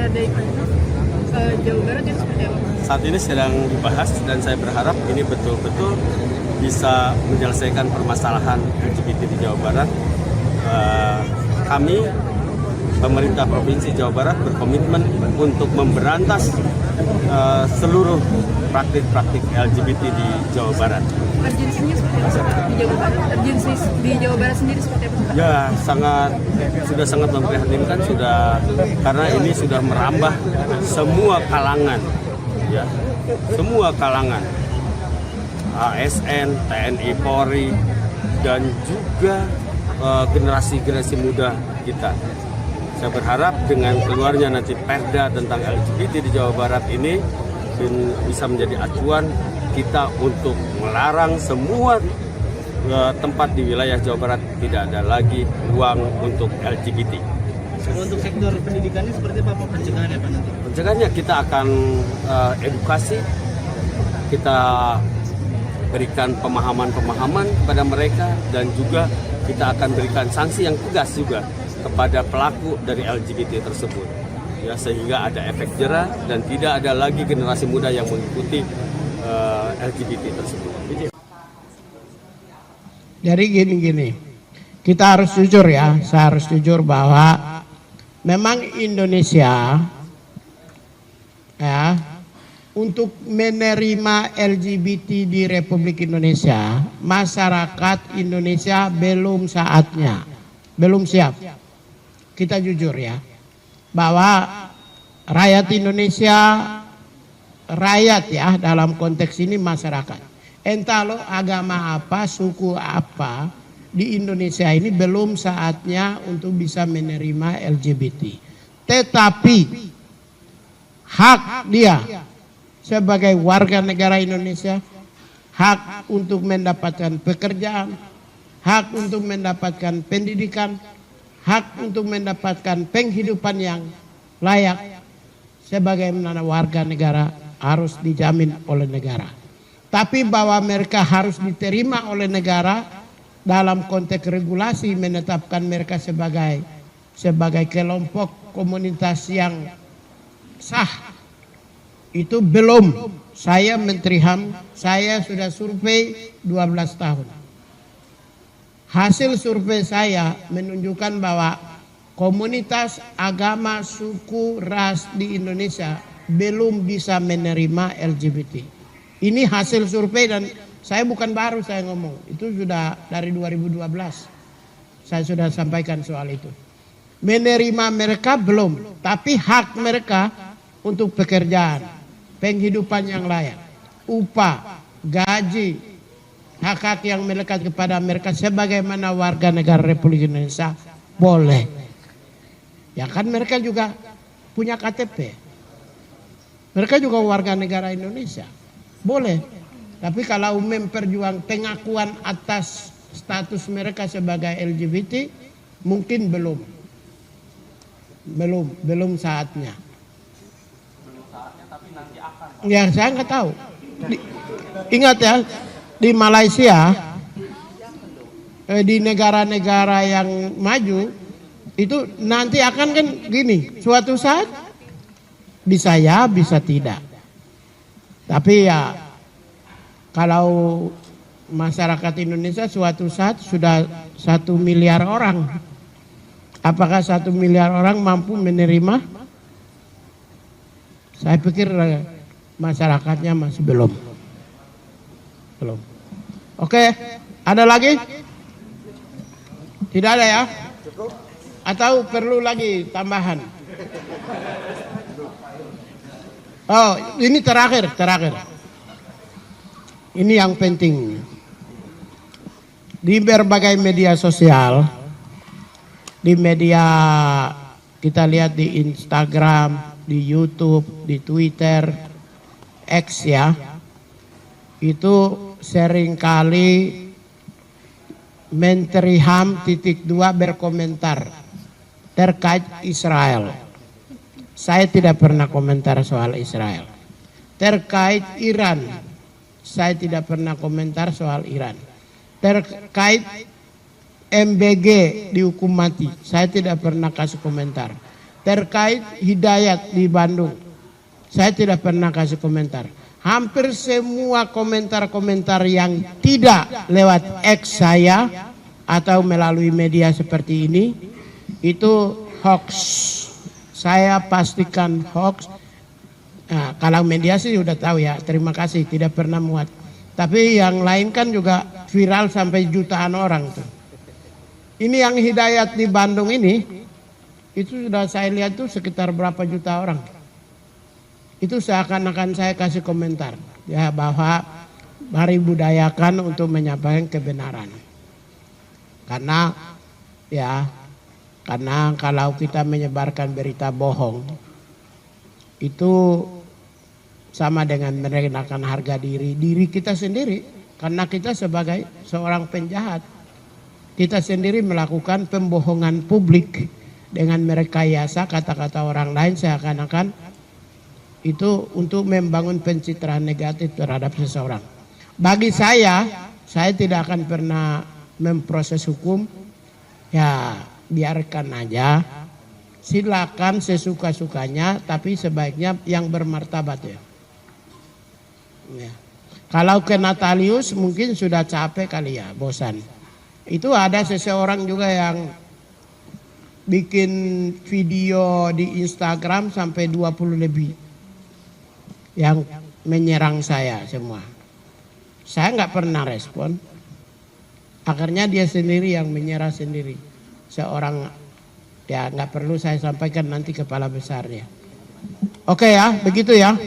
Pilkada Jawa Barat itu seperti apa? Saat ini sedang dibahas dan saya berharap ini betul-betul bisa menyelesaikan permasalahan LGBT di Jawa Barat. Kami pemerintah Provinsi Jawa Barat berkomitmen untuk memberantas seluruh praktik-praktik LGBT di Jawa Barat. Urgensinya seperti apa di Jawa Barat? Urgensi di Jawa Barat sendiri seperti apa? Ya, sudah sangat memprihatinkan karena ini sudah merambah semua kalangan, ya, semua kalangan, ASN, TNI, Polri, dan juga generasi muda kita. Saya berharap dengan keluarnya nanti Perda tentang LGBT di Jawa Barat ini bisa menjadi acuan kita untuk melarang semua tempat di wilayah Jawa Barat tidak ada lagi ruang untuk LGBT. Untuk sektor pendidikannya seperti apa Pak pencegahannya Pak nanti? Pencegahannya kita akan edukasi, kita berikan pemahaman-pemahaman kepada mereka dan juga kita akan berikan sanksi yang tegas juga kepada pelaku dari LGBT tersebut. Ya, sehingga ada efek jera dan tidak ada lagi generasi muda yang mengikuti LGBT tersebut. Jadi gini, kita harus jujur ya, saya harus jujur bahwa memang Indonesia ya untuk menerima LGBT di Republik Indonesia, masyarakat Indonesia belum saatnya, belum siap. Kita jujur ya, bahwa rakyat Indonesia, rakyat ya dalam konteks ini masyarakat, entah lo agama apa, suku apa, di Indonesia ini belum saatnya untuk bisa menerima LGBT. Tetapi hak dia sebagai warga negara Indonesia, hak untuk mendapatkan pekerjaan, hak untuk mendapatkan pendidikan, hak untuk mendapatkan penghidupan yang layak sebagaimana warga negara harus dijamin oleh negara. Tapi bahwa mereka harus diterima oleh negara dalam konteks regulasi menetapkan mereka sebagai kelompok komunitas yang sah, itu belum. Saya Menteri HAM, saya sudah survei 12 tahun. Hasil survei saya menunjukkan bahwa komunitas agama, suku, ras di Indonesia belum bisa menerima LGBT. Ini hasil survei dan saya bukan baru saya ngomong. Itu sudah dari 2012. Saya sudah sampaikan soal itu. Menerima mereka belum, tapi hak mereka untuk pekerjaan, penghidupan yang layak, upah, gaji, hak-hak yang melekat kepada mereka sebagaimana warga negara Republik Indonesia boleh. Ya kan mereka juga punya KTP. Mereka juga warga negara Indonesia. Boleh. Tapi kalau memperjuang pengakuan atas status mereka sebagai LGBT mungkin belum saatnya. Belum saatnya tapi nanti akan. Ya saya nggak tahu. Ingat ya, di Malaysia, di negara-negara yang maju itu nanti akan kan gini, suatu saat bisa ya, bisa tidak. Tapi ya kalau masyarakat Indonesia suatu saat sudah 1 miliar orang, apakah 1 miliar orang mampu menerima? Saya pikir masyarakatnya masih belum. Oke, ada lagi? Tidak ada ya? Atau perlu lagi tambahan? Oh, ini terakhir. Ini yang penting. Di berbagai media sosial, di media kita lihat di Instagram, di YouTube, di Twitter, X ya, itu seringkali Menteri HAM _2 berkomentar terkait Israel. Saya tidak pernah komentar soal Israel. Terkait Iran, saya tidak pernah komentar soal Iran. Terkait MBG dihukum mati, saya tidak pernah kasih komentar. terkait Hidayat di Bandung. Saya tidak pernah kasih komentar. Hampir semua komentar-komentar yang tidak lewat X saya atau melalui media seperti ini itu hoax. Saya pastikan hoax. Nah, kalau media sih udah tahu ya, terima kasih tidak pernah muat. Tapi yang lain kan juga viral sampai jutaan orang tuh. Ini yang Hidayat di Bandung ini, itu sudah saya lihat tuh sekitar berapa juta orang. Itu seakan-akan saya kasih komentar ya bahwa mari budayakan untuk menyampaikan kebenaran. Karena kalau kita menyebarkan berita bohong itu sama dengan merendahkan harga diri kita sendiri, karena kita sebagai seorang penjahat kita sendiri melakukan pembohongan publik dengan merekayasa kata-kata orang lain seakan-akan itu untuk membangun pencitraan negatif terhadap seseorang. Bagi saya tidak akan pernah memproses hukum. Ya biarkan aja, silakan sesuka-sukanya, tapi sebaiknya yang bermartabat ya. Kalau ke Natalius mungkin sudah capek kali ya, bosan. Itu ada seseorang juga yang bikin video di Instagram sampai 20 lebih yang menyerang saya semua. Saya nggak pernah respon. Akhirnya dia sendiri yang menyerah sendiri. Seorang ya nggak perlu saya sampaikan nanti kepala besarnya. Oke ya, begitu ya.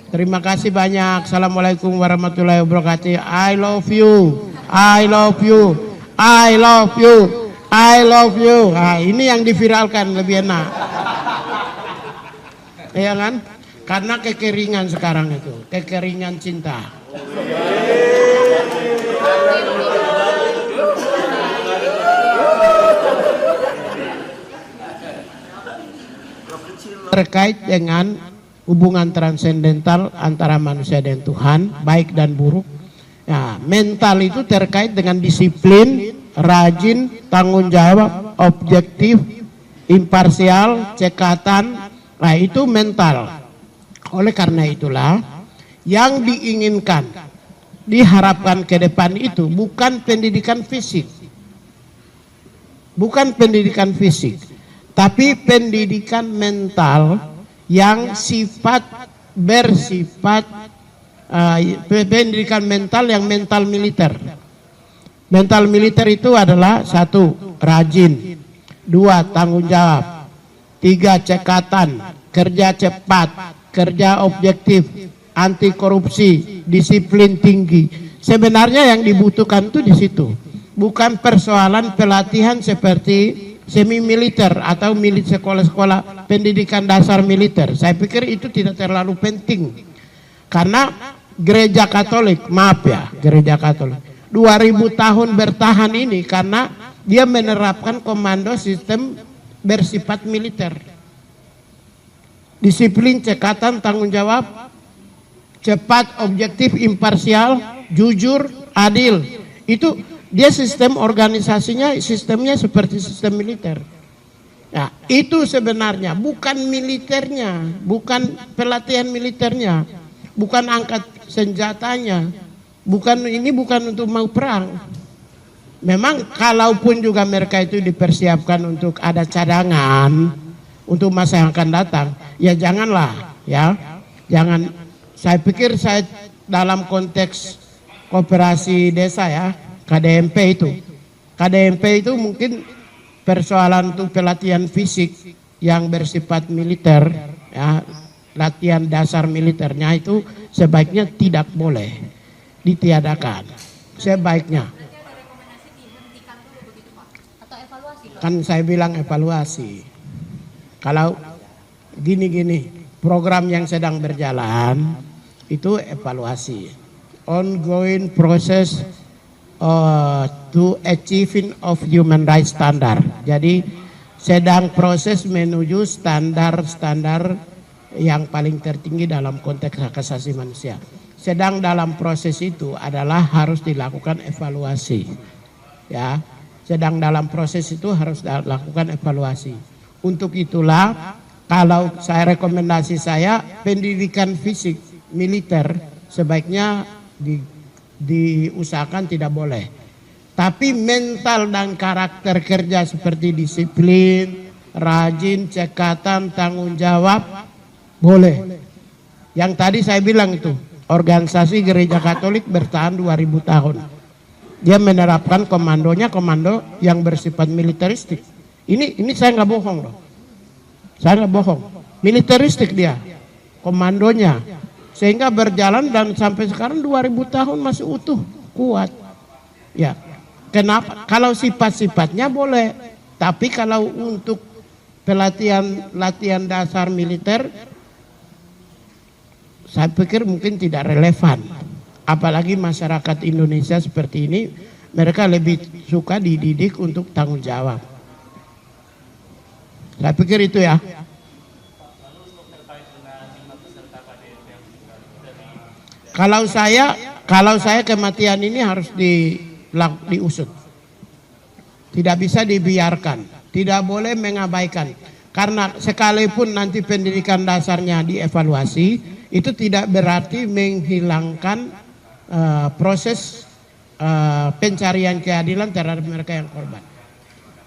Terima kasih banyak. Assalamualaikum warahmatullahi wabarakatuh. I love you. I love you. I love you. I love you. Nah, ini yang diviralkan lebih enak. Iya kan? Karena kekeringan sekarang itu, kekeringan cinta. Terkait dengan hubungan transendental antara manusia dan Tuhan, baik dan buruk. Nah, mental itu terkait dengan disiplin, rajin, tanggung jawab, objektif, imparsial, cekatan. Nah, itu mental. Oleh karena itulah yang diinginkan, diharapkan ke depan itu bukan pendidikan fisik. Bukan pendidikan fisik, tapi pendidikan mental yang pendidikan mental yang mental militer. Mental militer itu adalah 1, rajin, 2, tanggung jawab, 3, cekatan, kerja cepat, kerja objektif, anti korupsi, disiplin tinggi. Sebenarnya yang dibutuhkan itu di situ. Bukan persoalan pelatihan seperti semi militer atau sekolah-sekolah pendidikan dasar militer. Saya pikir itu tidak terlalu penting. Karena gereja Katolik, maaf ya, gereja Katolik 2000 tahun bertahan ini karena dia menerapkan komando sistem bersifat militer. Disiplin, cekatan, tanggung jawab, cepat, objektif, imparsial, jujur, adil. Itu dia sistem organisasinya, sistemnya seperti sistem militer. Nah, itu sebenarnya bukan militernya, bukan pelatihan militernya, bukan angkat senjatanya, bukan untuk mau perang. Memang kalaupun juga mereka itu dipersiapkan untuk ada cadangan untuk masa yang akan datang, ya janganlah ya, jangan. Saya pikir saya dalam konteks koperasi desa ya, KDMP itu mungkin persoalan untuk pelatihan fisik yang bersifat militer ya, latihan dasar militernya itu sebaiknya tidak boleh ditiadakan. Sebaiknya kan saya bilang evaluasi. Kalau gini program yang sedang berjalan itu evaluasi, ongoing process to achieving of human rights standard. Jadi sedang proses menuju standar-standar yang paling tertinggi dalam konteks hak asasi manusia. Sedang dalam proses itu adalah harus dilakukan evaluasi. Ya, sedang dalam proses itu harus dilakukan evaluasi. Untuk itulah kalau saya rekomendasi saya pendidikan fisik militer sebaiknya diusahakan tidak boleh. Tapi mental dan karakter kerja seperti disiplin, rajin, cekatan, tanggung jawab boleh. Yang tadi saya bilang itu, organisasi gereja Katolik bertahan 2000 tahun. Dia menerapkan komandonya komando yang bersifat militeristik. Ini saya nggak bohong loh. Saya nggak bohong. Militeristik dia, komandonya. Sehingga berjalan dan sampai sekarang 2000 tahun masih utuh, kuat. Ya. Kenapa? Kalau sifat-sifatnya boleh. Tapi kalau untuk latihan dasar militer, saya pikir mungkin tidak relevan. Apalagi masyarakat Indonesia seperti ini, mereka lebih suka dididik untuk tanggung jawab. Saya pikir itu ya. Kalau saya kematian ini harus diusut. Tidak bisa dibiarkan, tidak boleh mengabaikan. Karena sekalipun nanti pendidikan dasarnya dievaluasi, itu tidak berarti menghilangkan proses pencarian keadilan terhadap mereka yang korban.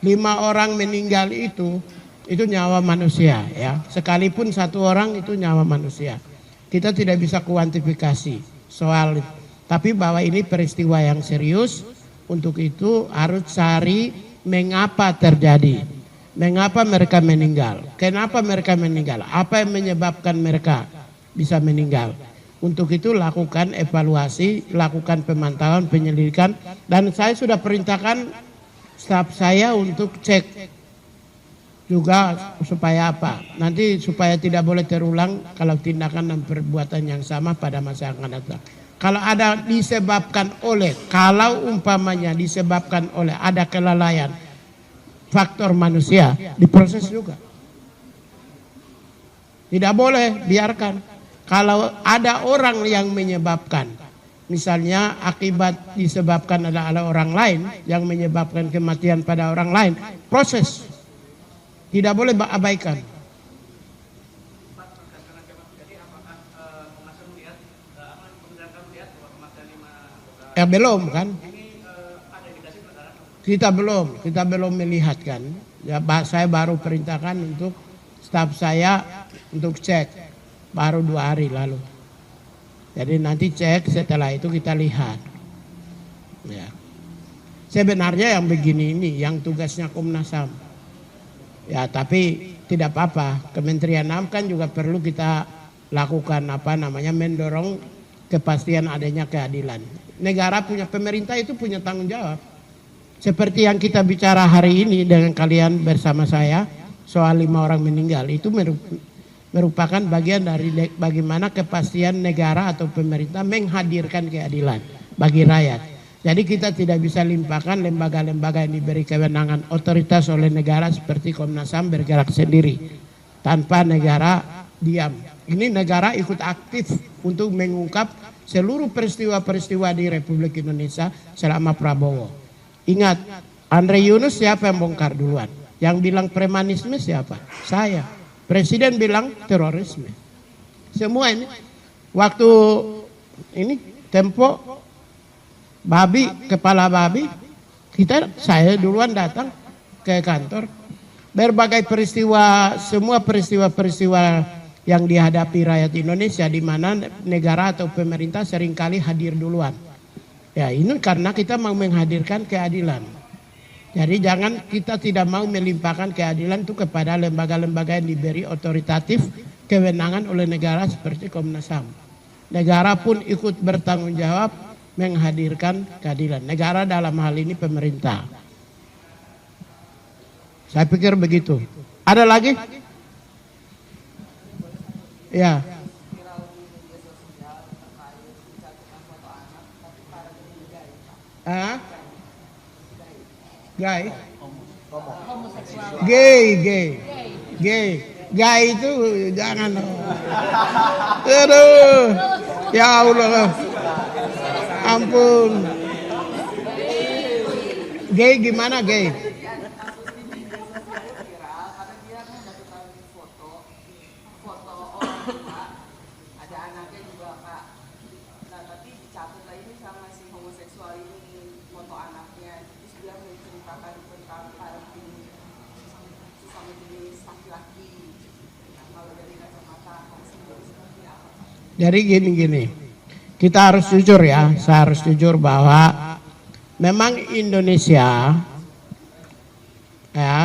5 orang meninggal itu nyawa manusia ya. Sekalipun 1 orang itu nyawa manusia. Kita tidak bisa kuantifikasi soal itu. Tapi bahwa ini peristiwa yang serius, untuk itu harus cari mengapa terjadi. Mengapa mereka meninggal? Kenapa mereka meninggal? Apa yang menyebabkan mereka bisa meninggal? Untuk itu lakukan evaluasi, lakukan pemantauan, penyelidikan. Dan saya sudah perintahkan staf saya untuk cek juga supaya apa? Nanti supaya tidak boleh terulang kalau tindakan dan perbuatan yang sama pada masa yang akan datang. Kalau ada disebabkan oleh, kalau umpamanya disebabkan oleh ada kelalaian faktor manusia, diproses juga. Tidak boleh biarkan. Kalau ada orang yang menyebabkan, misalnya akibat disebabkan ada orang lain yang menyebabkan kematian pada orang lain, proses. Tidak boleh abaikan. Belum kan? Kita belum melihat kan. Ya, saya baru perintahkan untuk staf saya untuk cek baru 2 hari lalu. Jadi nanti cek, setelah itu kita lihat. Ya. Sebenarnya yang begini ini yang tugasnya Komnas HAM. Ya, tapi tidak apa-apa. Kementerian HAM kan juga perlu kita lakukan mendorong kepastian adanya keadilan. Negara punya, pemerintah itu punya tanggung jawab. Seperti yang kita bicara hari ini dengan kalian bersama saya soal 5 orang meninggal, itu merupakan bagian dari bagaimana kepastian negara atau pemerintah menghadirkan keadilan bagi rakyat. Jadi kita tidak bisa limpahkan lembaga-lembaga yang diberi kewenangan otoritas oleh negara seperti Komnas HAM bergerak sendiri tanpa negara diam. Ini negara ikut aktif untuk mengungkap seluruh peristiwa-peristiwa di Republik Indonesia selama Prabowo. Ingat, Andre Yunus siapa yang bongkar duluan? Yang bilang premanisme siapa? Saya. Presiden bilang terorisme. Semua ini waktu ini Tempo kepala babi, saya duluan datang ke kantor. Berbagai peristiwa, semua peristiwa-peristiwa yang dihadapi rakyat Indonesia di mana negara atau pemerintah seringkali hadir duluan. Ya, ini karena kita mau menghadirkan keadilan. Jadi kita tidak mau melimpahkan keadilan itu kepada lembaga-lembaga yang diberi otoritatif kewenangan oleh negara seperti Komnas HAM. Negara pun ikut bertanggung jawab menghadirkan keadilan. Negara dalam hal ini pemerintah. Saya pikir begitu. Ada lagi? Ya. Gay itu jangan. Aduh. Ya Allah. Ampun. Gay gimana gay? ada anaknya juga Pak. Nah tapi dicabut lagi sama si homoseksual ini foto anaknya, terus dia menceritakan tentang parenting sesama jenis laki-laki. Nah, kalau dari kacamata homoseksual seperti apa? Jadi gini, kita harus jujur ya, saya harus jujur bahwa memang Indonesia ya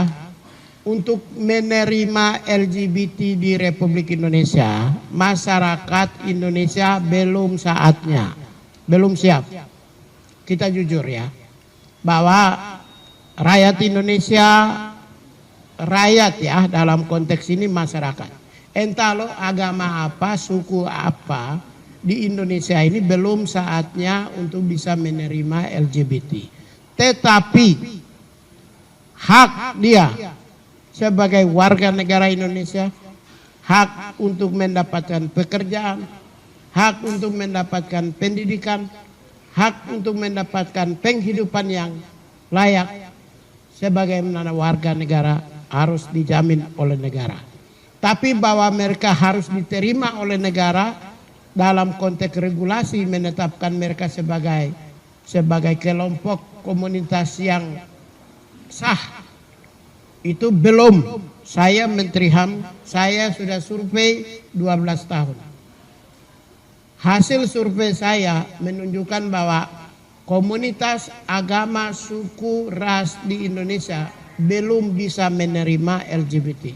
untuk menerima LGBT di Republik Indonesia, masyarakat Indonesia belum saatnya, belum siap. Kita jujur ya, bahwa rakyat Indonesia, rakyat ya dalam konteks ini masyarakat, entah lo agama apa, suku apa, di Indonesia ini belum saatnya untuk bisa menerima LGBT. Tetapi hak dia sebagai warga negara Indonesia, hak untuk mendapatkan pekerjaan, hak untuk mendapatkan pendidikan, hak untuk mendapatkan penghidupan yang layak sebagai warga negara harus dijamin oleh negara. Tapi bahwa mereka harus diterima oleh negara dalam konteks regulasi menetapkan mereka sebagai kelompok komunitas yang sah, itu belum. Saya Menteri HAM, saya sudah survei 12 tahun. Hasil survei saya menunjukkan bahwa komunitas agama, suku, ras di Indonesia belum bisa menerima LGBT.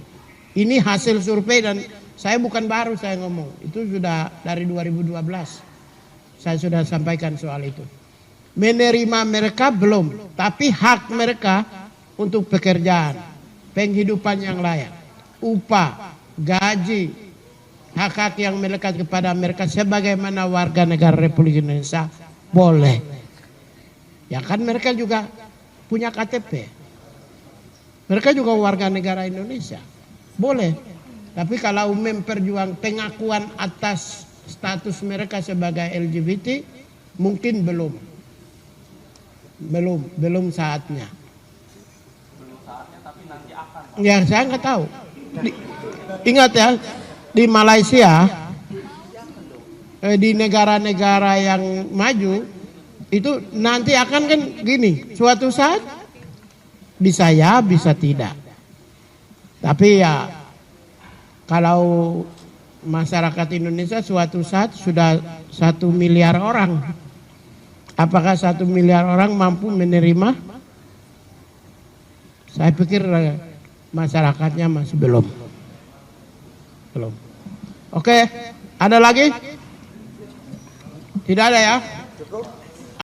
Ini hasil survei dan saya bukan baru saya ngomong. Itu sudah dari 2012. Saya sudah sampaikan soal itu. Menerima mereka belum, tapi hak mereka untuk pekerjaan, penghidupan yang layak, upah, gaji, hak-hak yang melekat kepada mereka sebagaimana warga negara Republik Indonesia boleh. Ya kan mereka juga punya KTP. Mereka juga warga negara Indonesia. Boleh. Tapi kalau memperjuang pengakuan atas status mereka sebagai LGBT mungkin belum saatnya. Ya saya nggak tahu. Ingat ya, di Malaysia, di negara-negara yang maju itu nanti akan kan gini, suatu saat bisa ya, bisa tidak. Tapi ya kalau masyarakat Indonesia suatu saat sudah 1 miliar orang, apakah 1 miliar orang mampu menerima? Saya pikir masyarakatnya masih belum. Oke, ada lagi? Tidak ada ya?